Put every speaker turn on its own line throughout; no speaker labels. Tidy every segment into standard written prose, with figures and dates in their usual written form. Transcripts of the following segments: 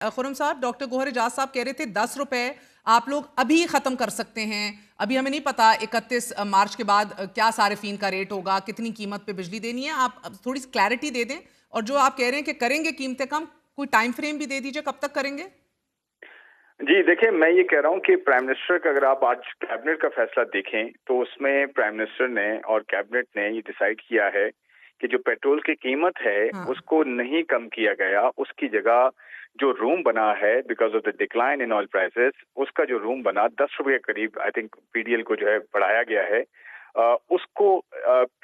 खुरम साहब, डॉक्टर गोहर एजाज साहब कह रहे थे 10 रुपए आप लोग अभी खत्म कर सकते हैं। अभी हमें नहीं पता 31 मार्च के बाद क्या सारिफीन का रेट होगा, कितनी कीमत पे बिजली देनी है। आप अब थोड़ी सी क्लैरिटी दे दें, और जो आप कह रहे हैं कि करेंगे कीमतें कम, कोई टाइम फ्रेम भी दे दीजिए, कब तक करेंगे।
जी देखिए, मैं ये कह रहा हूँ कि प्राइम मिनिस्टर का अगर आप आज कैबिनेट का फैसला देखें तो उसमें प्राइम मिनिस्टर ने और कैबिनेट ने ये डिसाइड किया है कि जो पेट्रोल की कीमत है
हाँ।
उसको नहीं कम किया गया, उसकी जगह जो रूम बना है because of the decline in oil prices, उसका जो रूम बना 10 रुपए के करीब आई थिंक पीडीएल को जो है बढ़ाया गया है। उसको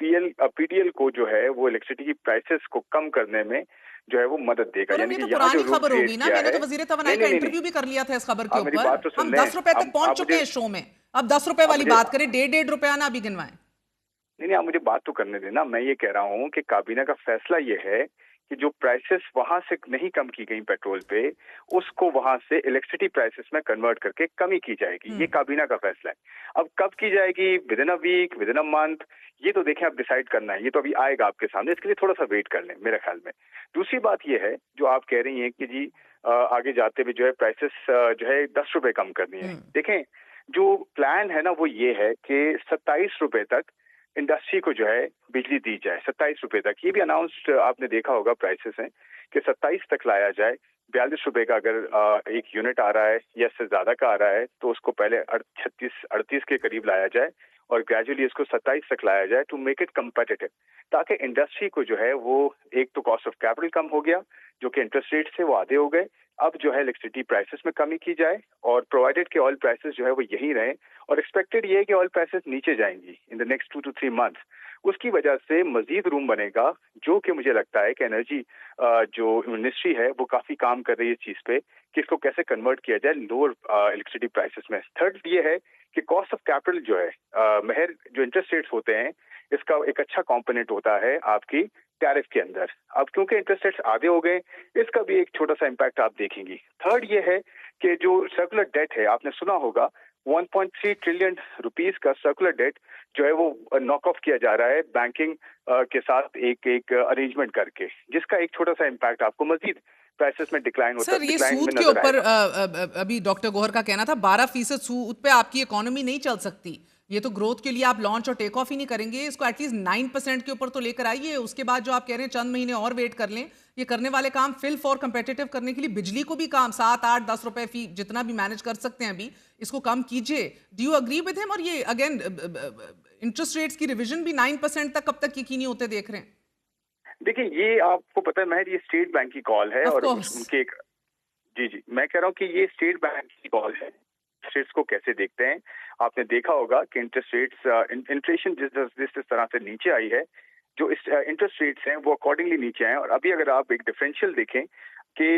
पीडीएल को जो है वो इलेक्ट्रिसिटी की प्राइसेस को कम करने में जो है वो मदद देगा।
खुरम,
यानी
ये
कि
तो
यहाँ जो
पुरानी
रूल
खबर
क्रिएट
होगी ना।
किया
मैंने
है।
तो वजीर
नहीं
तवानाई का
नहीं नहीं नहीं,
इंटरव्यू भी कर लिया था इस खबर के
आप मेरी
ऊपर।
बात तो सुन
हम
लें।
10 रुपए तक पहुंच
आप
चुके
मुझे
हैं शो में। अब 10 रुपए
आप
वाली
मुझे
बात करें, 1.5 1.5 रुपए आना अभी गिनवाएं।
नहीं नहीं, आप मुझे बात तो करने देना। मैं ये कह रहा हूँ कि काबीना का फैसला ये है कि जो प्राइसेस वहां से नहीं कम की गई पेट्रोल पे, उसको वहां से इलेक्ट्रिसिटी प्राइसेस में कन्वर्ट करके कमी की जाएगी। ये काबीना का फैसला है। अब कब की जाएगी, within a week, within a month, ये तो देखें आप डिसाइड करना है। ये तो अभी आएगा आपके सामने, इसके लिए थोड़ा सा वेट कर लें मेरे ख्याल में। दूसरी बात ये है जो आप कह रही हैं कि जी आगे जाते हुए जो है प्राइसेस जो है 10 रुपए कम करनी है। देखें, जो प्लान है ना वो ये है कि 27 रुपए तक इंडस्ट्री को जो है बिजली दी जाए। 27 रुपए तक, ये भी अनाउंस्ड आपने देखा होगा प्राइसेस हैं कि 27 तक लाया जाए। 42 रुपए का अगर एक यूनिट आ रहा है या इससे ज्यादा का आ रहा है तो उसको पहले 36 38 के करीब लाया जाए और ग्रेजुअली इसको 27 तक लाया जाए टू मेक इट कम्पिटिटिव, ताकि इंडस्ट्री को जो है वो एक तो कॉस्ट ऑफ कैपिटल कम हो गया, जो कि इंटरेस्ट रेट से वो आधे हो गए। अब जो है इलेक्ट्रिसिटी प्राइसेस में कमी की जाए और प्रोवाइडेड के ऑयल प्राइसेस जो है वो यही रहे, और एक्सपेक्टेड ये है कि ऑयल प्राइसेस नीचे जाएंगी in the next 2 to 3 months. उसकी वजह से मजीद रूम बनेगा, जो कि मुझे लगता है कि एनर्जी जो मिनिस्ट्री है वो काफी काम कर रही है इस चीज पे कि इसको कैसे कन्वर्ट किया जाए लोअर इलेक्ट्रिसिटी प्राइसेस में। थर्ड ये है कि कॉस्ट ऑफ कैपिटल जो है महर जो इंटरेस्ट रेट्स होते हैं, इसका एक अच्छा कॉम्पोनेंट होता है आपकी टैरिफ के अंदर। अब क्योंकि इंटरेस्ट रेट्स आधे हो गए, इसका भी एक छोटा सा इम्पैक्ट आप देखेंगी। थर्ड ये है कि जो सर्कुलर डेट है, आपने सुना होगा 1.3 ट्रिलियन रुपीस का सर्कुलर डेट जो है वो नॉक ऑफ किया जा रहा है बैंकिंग के साथ एक एक अरेंजमेंट करके, जिसका एक छोटा सा इम्पैक्ट आपको मजीद प्राइसेस में
सर, ये
डिक्लाइन में
सूद के
नजर
ऊपर
आएगा।
अभी डॉक्टर गोहर का कहना था 12% सूद पे आपकी इकोनॉमी नहीं चल सकती। ये तो ग्रोथ के लिए आप लॉन्च और टेक ऑफ ही नहीं करेंगे। इसको एटलीस्ट 9% के ऊपर तो लेकर आइए। उसके बाद जो आप कह रहे हैं चंद महीने और वेट कर लें, ये करने वाले काम फिल फॉर कंपेटिटिव करने के लिए बिजली को भी काम 7 8 10 रुपए फी जितना भी मैनेज कर सकते हैं अभी, इसको कम कीजिए। Do you agree with him? और ये अगेन इंटरेस्ट रेट्स की रिविजन भी 9% तक कब तक यकीनी होते देख रहे हैं?
देखिए, ये आपको पता है महर, ये स्टेट बैंक की कॉल है
ऑफ
और
कोर्स।
उनके एक जी जी, मैं कह रहा हूँ कि ये स्टेट बैंक की कॉल है। इंटरेस्ट रेट्स को कैसे देखते हैं, आपने देखा होगा कि इंटरेस्ट रेट्स इन्फ्लेशन जिस तरह से नीचे आई है, जो इंटरेस्ट रेट्स हैं वो अकॉर्डिंगली नीचे आए। और अभी अगर आप एक डिफरेंशियल देखें कि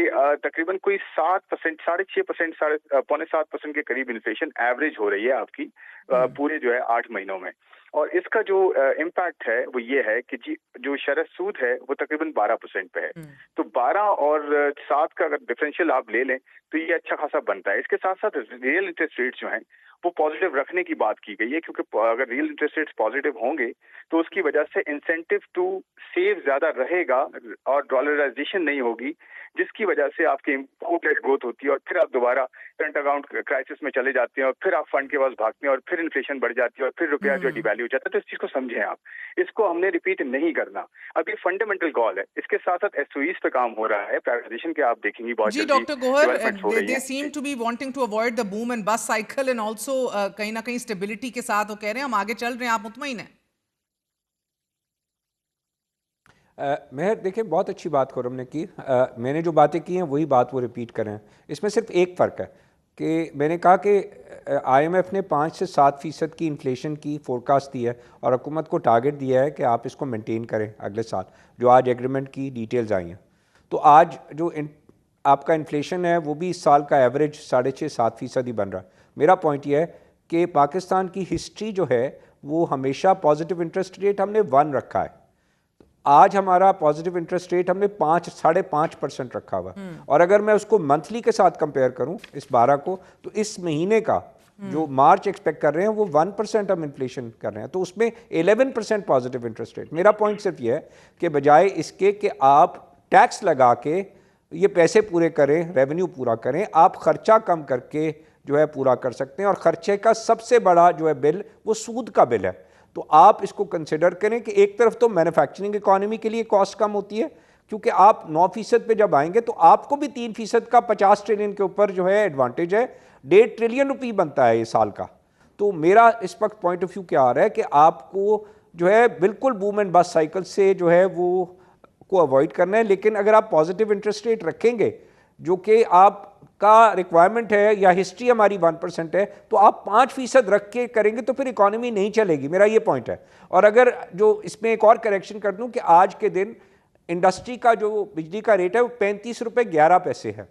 तकरीबन कोई 7%, 6.5%, 6.75% के करीब इन्फ्लेशन एवरेज हो रही है आपकी पूरे जो है 8 महीनों में। और इसका जो इम्पैक्ट है वो ये है कि जी जो शरह सूद है वो तकरीबन 12% पे है। तो 12 और 7 का अगर डिफरेंशियल आप ले लें तो ये अच्छा खासा बनता है। इसके साथ साथ रियल इंटरेस्ट रेट्स जो हैं वो पॉजिटिव रखने की बात की गई है, क्योंकि अगर रियल इंटरेस्ट रेट्स पॉजिटिव होंगे तो उसकी वजह से इंसेंटिव टू सेव ज्यादा रहेगा और डॉलराइजेशन नहीं होगी, जिसकी वजह से आपकी इम्पोर्ट ग्रोथ होती है और फिर आप दोबारा करंट अकाउंट क्राइसिस में चले जाते हैं और फिर आप फंड के पास भागते हैं और फिर इन्फ्लेशन बढ़ जाती है और फिर रुपया जो डिवैल्यू हो जाता है। तो इस चीज को समझें आप, इसको हमने रिपीट नहीं करना। अब ये फंडामेंटल कॉल है, इसके साथ साथ एसओईज पे काम हो रहा है, प्राइवेटाइजेशन के आप देखेंगी बहुत
जी
जल्दी
डॉक्टर गोहर,
डेवलपमेंट्स हो रही
दे
हैं।
Seem to be wanting to avoid the boom and bust cycle and also कहीं ना कहीं स्टेबिलिटी के साथ वो कह रहे हैं हम आगे चल रहे हैं, आप मुतमईन हैं?
मेहर, देखिए बहुत अच्छी बात खुरम ने की। मैंने जो बातें की हैं वही बात वो रिपीट कर रहे हैं। इसमें सिर्फ एक फ़र्क है कि मैंने कहा कि आईएमएफ ने 5 से 7% की इन्फ्लेशन की फोरकास्ट दी है और हुकूमत को टारगेट दिया है कि आप इसको मेंटेन करें अगले साल, जो आज एग्रीमेंट की डिटेल्स आई हैं। तो आज जो आपका इन्फ्लेशन है वो भी इस साल का एवरेज 6.5-7% ही बन रहा है। मेरा पॉइंट ये है कि पाकिस्तान की हिस्ट्री जो है वो हमेशा पॉजिटिव इंटरेस्ट रेट हमने 1 रखा है। आज हमारा पॉजिटिव इंटरेस्ट रेट हमने 5-5.5% रखा हुआ। और अगर मैं उसको मंथली के साथ कंपेयर करूं इस 12 को, तो इस महीने का जो मार्च एक्सपेक्ट कर रहे हैं वो 1% हम इन्फ्लेशन कर रहे हैं, तो उसमें 11% पॉजिटिव इंटरेस्ट रेट। मेरा पॉइंट सिर्फ ये है कि बजाय इसके कि आप टैक्स लगा के ये पैसे पूरे करें, रेवेन्यू पूरा करें, आप खर्चा कम करके जो है पूरा कर सकते हैं। और खर्चे का सबसे बड़ा जो है बिल वो सूद का बिल है। तो आप इसको कंसिडर करें कि एक तरफ तो मैन्युफैक्चरिंग इकॉनमी के लिए कॉस्ट कम होती है, क्योंकि आप 9% पे जब आएंगे तो आपको भी 3% का 50 ट्रिलियन के ऊपर जो है एडवांटेज है। 1.5 ट्रिलियन रुपये बनता है ये साल का। तो मेरा इस वक्त पॉइंट ऑफ व्यू क्या आ रहा है कि आपको जो है बिल्कुल बूम एंड बस्ट साइकिल से जो है वो को अवॉइड करना है। लेकिन अगर आप पॉजिटिव इंटरेस्ट रेट रखेंगे जो कि आपका रिक्वायरमेंट है या हिस्ट्री हमारी 1% है, तो आप 5% रख के करेंगे तो फिर इकॉनमी नहीं चलेगी। मेरा ये पॉइंट है। और अगर जो इसमें एक और करेक्शन कर दूं कि आज के दिन इंडस्ट्री का जो बिजली का रेट है वो 35 रुपये 11 पैसे है।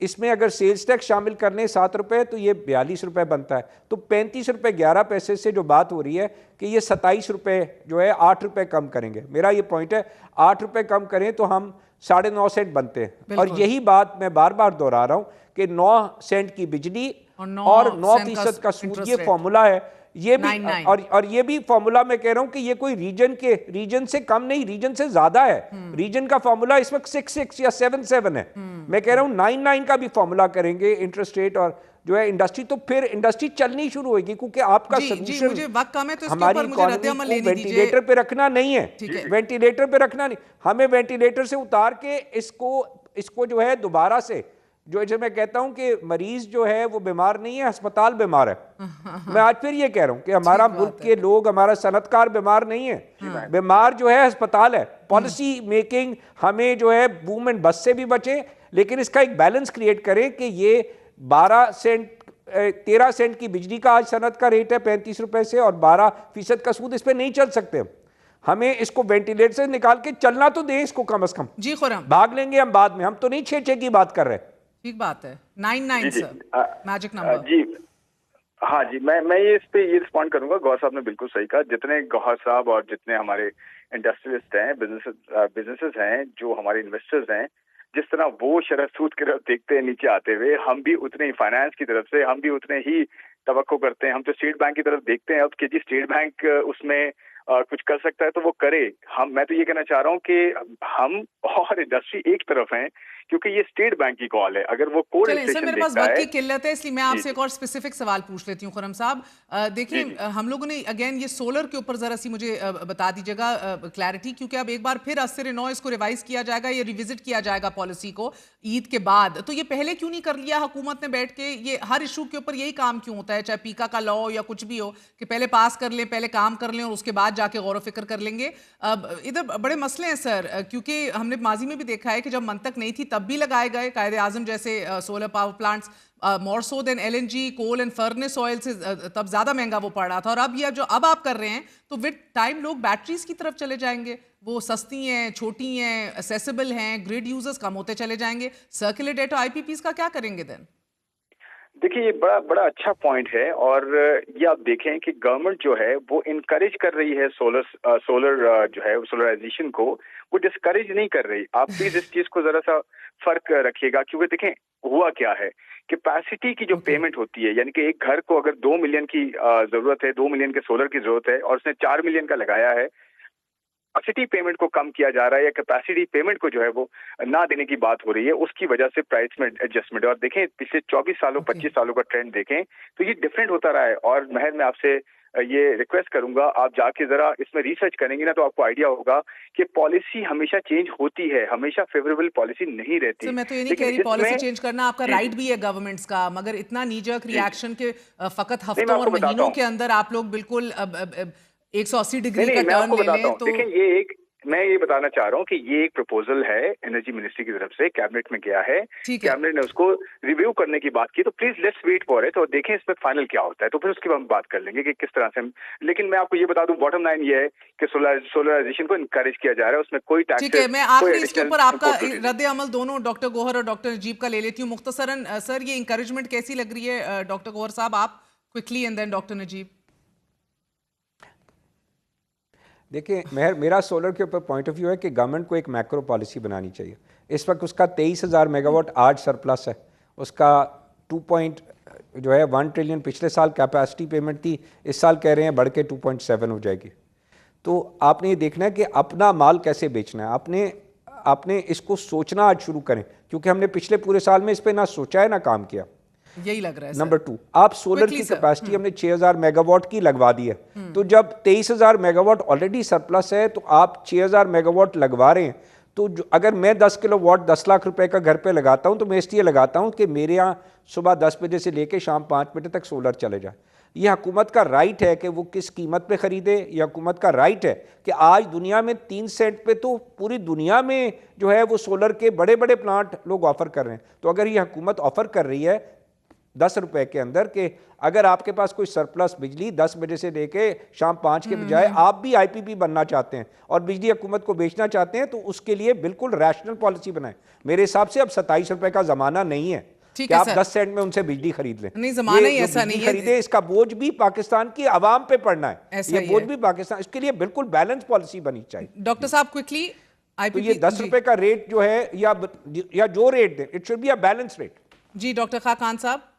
इसमें अगर सेल्स टैक्स शामिल कर लें 7 रुपये तो ये 42 रुपये बनता है। तो 35 रुपये 11 पैसे से जो बात हो रही है कि ये 27 रुपये जो है 8 रुपये कम करेंगे। मेरा ये पॉइंट है, 8 रुपये कम करें तो हम 9.5 सेंट बनते हैं। और यही बात मैं बार बार दोहरा रहा हूं कि 9 सेंट की बिजली और 9% का सूद, ये फॉर्मूला है। ये भी
9
और ये भी फॉर्मूला मैं कह रहा हूं कि ये कोई रीजन से कम नहीं, रीजन से ज्यादा है। रीजन का फॉर्मूला इस वक्त 6 या 7 है। मैं कह रहा हूं 9 का भी फॉर्मूला करेंगे इंटरेस्ट रेट और जो है इंडस्ट्री, तो फिर इंडस्ट्री चलनी शुरू होगी। क्योंकि आपका
सोल्यूशन मुझे वक्त कम है तो इसके
हमारी
ऊपर मुझे रद्द-ए-अमल लेने दीजिए।
वेंटिलेटर पे रखना नहीं है, वेंटिलेटर पे रखना नहीं, हमें वेंटिलेटर से उतार के इसको जो है दोबारा से जो मैं कहता हूं कि मरीज जो है वो बीमार नहीं है, अस्पताल बीमार है। मैं आज फिर ये कह रहा हूं कि हमारा मुल्क के लोग, हमारा सनतकार बीमार नहीं है, बीमार जो है अस्पताल है। पॉलिसी मेकिंग हमें जो है बूम एंड बस्ट से भी बचे, लेकिन इसका एक बैलेंस क्रिएट करें कि ये 13 सेंट की बिजली का आज सनत का रेट है 35 रुपए से, और 12% का सूद, इस पे नहीं चल सकते। हमें इसको वेंटिलेटर से निकाल के चलना तो दें इसको कम से कम।
जी खुर्रम,
भाग लेंगे हम बाद में, हम तो नहीं 6 की बात कर रहे।
ठीक बात है। 9 सर मैजिक नंबर।
जी हाँ जी, मैं ये इस पे ये रिस्पॉन्ड करूंगा। गौर साहब ने बिल्कुल सही कहा। जितने गौहर साहब और जितने हमारे इंडस्ट्रियलिस्ट हैं, बिजनेसेस हैं, जो हमारे इन्वेस्टर्स हैं, जिस तरह वो शरह सूद की तरफ देखते हैं नीचे आते हुए, हम भी उतने ही फाइनेंस की तरफ से हम भी उतने ही तवक्को करते हैं। हम तो स्टेट बैंक की तरफ देखते हैं अब कि जी स्टेट बैंक उसमें कुछ कर सकता है तो वो करे। मैं तो ये कहना चाह रहा हूँ कि हम और इंडस्ट्री एक तरफ हैं, क्योंकि ये स्टेट बैंक की कॉल है। अगर वो कोड
सर मेरे पास वक्त की किल्लत है, इसलिए मैं आपसे एक और स्पेसिफिक सवाल पूछ लेती हूँ खुर्रम साहब। देखिए हम लोगों ने अगेन ये सोलर के ऊपर जरा सी मुझे बता दीजिएगा क्लैरिटी, क्योंकि अब एक बार फिर 80-9 इसको रिवाइज किया जाएगा, ये रिविजिट किया जाएगा पॉलिसी को ईद के बाद। तो ये पहले क्यों नहीं कर लिया हुकूमत ने बैठ के? ये हर इशू के ऊपर यही काम क्यों होता है, चाहे पीका का लॉ या कुछ भी हो, कि पहले पास कर लें, पहले काम कर लें और उसके बाद जाके गौर फिक्र कर लेंगे। इधर बड़े मसले हैं सर, क्योंकि हमने माजी में भी देखा है कि जब मंतक नहीं थी तब भी लगाए गए कायदे आजम जैसे solar power plants, more so than LNG, coal and furnace oil से तब ज्यादा महंगा वो पड़ रहा था। और अब ये जो अब आप कर रहे हैं तो विद टाइम लोग बैटरीज की तरफ चले जाएंगे, वो सस्ती हैं, छोटी हैं, असेसिबल हैं, ग्रिड यूजर्स कम होते चले जाएंगे। सर्कुलर डेटा IPPs का क्या करेंगे देन?
देखिए, ये बड़ा अच्छा पॉइंट है। और ये आप देखें कि गवर्नमेंट जो है वो इनकरेज कर रही है सोलर जो है सोलराइजेशन को, वो डिस्करेज नहीं कर रही। आप प्लीज इस चीज को जरा सा फर्क रखिएगा, क्योंकि देखें हुआ क्या है, कैपेसिटी की जो पेमेंट होती है, यानी कि एक घर को अगर 2 मिलियन की जरूरत है, 2 मिलियन के सोलर की जरूरत है और उसने 4 मिलियन का लगाया है, कैपेसिटी पेमेंट को कम किया जा रहा है या कैपेसिटी पेमेंट को जो है वो ना देने की बात हो रही है, उसकी वजह से प्राइस में एडजस्टमेंट। और देखें पिछले 24 सालों 25 सालों का ट्रेंड देखें तो ये डिफरेंट होता रहा है। और मैं आपसे ये रिक्वेस्ट करूंगा, आप जाके जरा इसमें रिसर्च करेंगे ना तो आपको आइडिया होगा कि पॉलिसी हमेशा चेंज होती है, हमेशा फेवरेबल पॉलिसी नहीं रहती।
मैं तो ये नहीं कह रही पॉलिसी चेंज करना आपका राइट भी है गवर्नमेंट्स का, मगर इतना नीजक रिएक्शन के फकत हफ्तों और महीनों के अंदर आप लोग बिल्कुल 180 डिग्री का टर्न ले लें तो
देखिए मैं ये बताना चाह रहा हूँ कि ये एक प्रपोजल है एनर्जी मिनिस्ट्री की तरफ से, कैबिनेट में गया है, कैबिनेट ने उसको रिव्यू करने की बात की। तो please let's wait for it और देखें इसमें फाइनल क्या होता है, तो फिर उसके बाद हम बात कर लेंगे कि किस तरह से हम। लेकिन मैं आपको ये बता दूं, बॉटम लाइन ये है कि सोलराइजेशन को इनकरेज किया जा रहा है, उसमें कोई टैक्स।
ठीक है, मैं आखिरी इसके ऊपर आपका रद्द अमल दोनों डॉक्टर गौहर और डॉक्टर नजीब का ले लेती हूँ मुख्तसरन। सर ये इंकरेजमेंट कैसी लग रही है डॉक्टर गौहर साहब, आप quickly and then doctor Najeeb.
देखिए मेरा सोलर के ऊपर पॉइंट ऑफ व्यू है कि गवर्नमेंट को एक मैक्रो पॉलिसी बनानी चाहिए। इस वक्त उसका 23,000 मेगावाट आज सरप्लस है, उसका 1 ट्रिलियन पिछले साल कैपेसिटी पेमेंट थी, इस साल कह रहे हैं बढ़ के 2.7 हो जाएगी। तो आपने ये देखना है कि अपना माल कैसे बेचना है, आपने इसको सोचना आज शुरू करें, क्योंकि हमने पिछले पूरे साल में इस पे ना सोचा है ना काम किया।
यही लग रहा है
नंबर 2, आप सोलर की कैपेसिटी हमने 6000 मेगावाट की लगवा दी है, तो जब 23000 मेगावाट ऑलरेडी सरप्लस है तो आप 6000 मेगावाट लगवा रहे हैं, तो अगर मैं 10 किलोवाट 10 लाख रुपए का घर पे लगाता हूं तो मैं इसलिए लगाता हूं कि मेरे यहाँ सुबह 10 बजे से लेकर शाम 5 बजे तक सोलर चले जाए। ये हुकूमत का राइट है कि वो किस कीमत पे खरीदे, या हुकूमत का राइट है कि आज दुनिया में 3 सेंट पे तो पूरी दुनिया में जो है वो सोलर के बड़े बड़े प्लांट लोग ऑफर कर रहे हैं। तो अगर ये हुकूमत ऑफर कर रही है 10 रुपए के अंदर के अगर आपके पास कोई सरप्लस बिजली 10 बजे से लेके शाम 5 के बजाय आप भी आईपीपी बनना चाहते हैं और बिजली हुकूमत को बेचना चाहते हैं, तो उसके लिए बिल्कुल रैशनल पॉलिसी बनाएं। मेरे हिसाब से अब 27 रुपए का जमाना नहीं है कि आप 10 सेंट में उनसे बिजली खरीद लें।
नहीं, जमाना ही ऐसा नहीं है।
खरीदे, इसका बोझ भी पाकिस्तान की आवाम पे पड़ना है, ये बोझ भी पाकिस्तान, इसके लिए बिल्कुल बैलेंस पॉलिसी बनी चाहिए।
डॉक्टर साहब क्विकली,
तो ये 10 रुपए का रेट जो है या जो रेट दे, it should be a balance rate.
जी डॉक्टर खाकान साहब।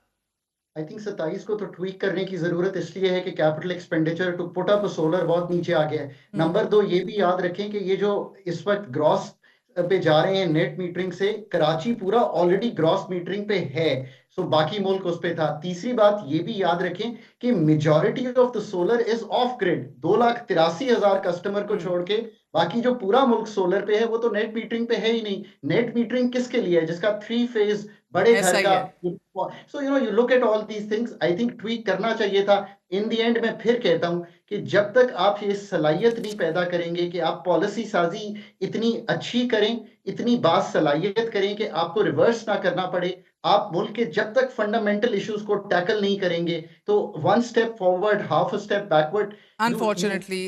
आई थिंक 27 को तो ट्वीक करने की जरूरत इसलिए है कि capital expenditure to put up solar बहुत नीचे आ गया है। नंबर 2, ये भी याद रखें कि ये जो इस वक्त ग्रॉस पे जा रहे हैं नेट मीटरिंग से, कराची पूरा ऑलरेडी ग्रॉस मीटरिंग पे है, सो बाकी मुल्क उस पे था। तीसरी बात ये भी याद रखें कि majority of the solar is of grid. 2,83,000 customer को छोड़ के बाकी जो पूरा मुल्क सोलर पे है वो तो नेट मीटरिंग पे है ही नहीं। नेट मीटरिंग किसके लिए है? जिसका 3 फेज बड़े घर का। So you look at all these things, I think tweak करना चाहिए था। इन दी एंड मैं फिर कहता हूं कि जब तक आप ये सलाहियत नहीं पैदा करेंगे कि आप पॉलिसी साजी इतनी अच्छी करें, इतनी बासलाहियत करें कि आपको रिवर्स ना करना पड़े, आप मुल्क के जब तक फंडामेंटल इश्यूज को टैकल नहीं करेंगे, तो one step forward half a step backward.
Unfortunately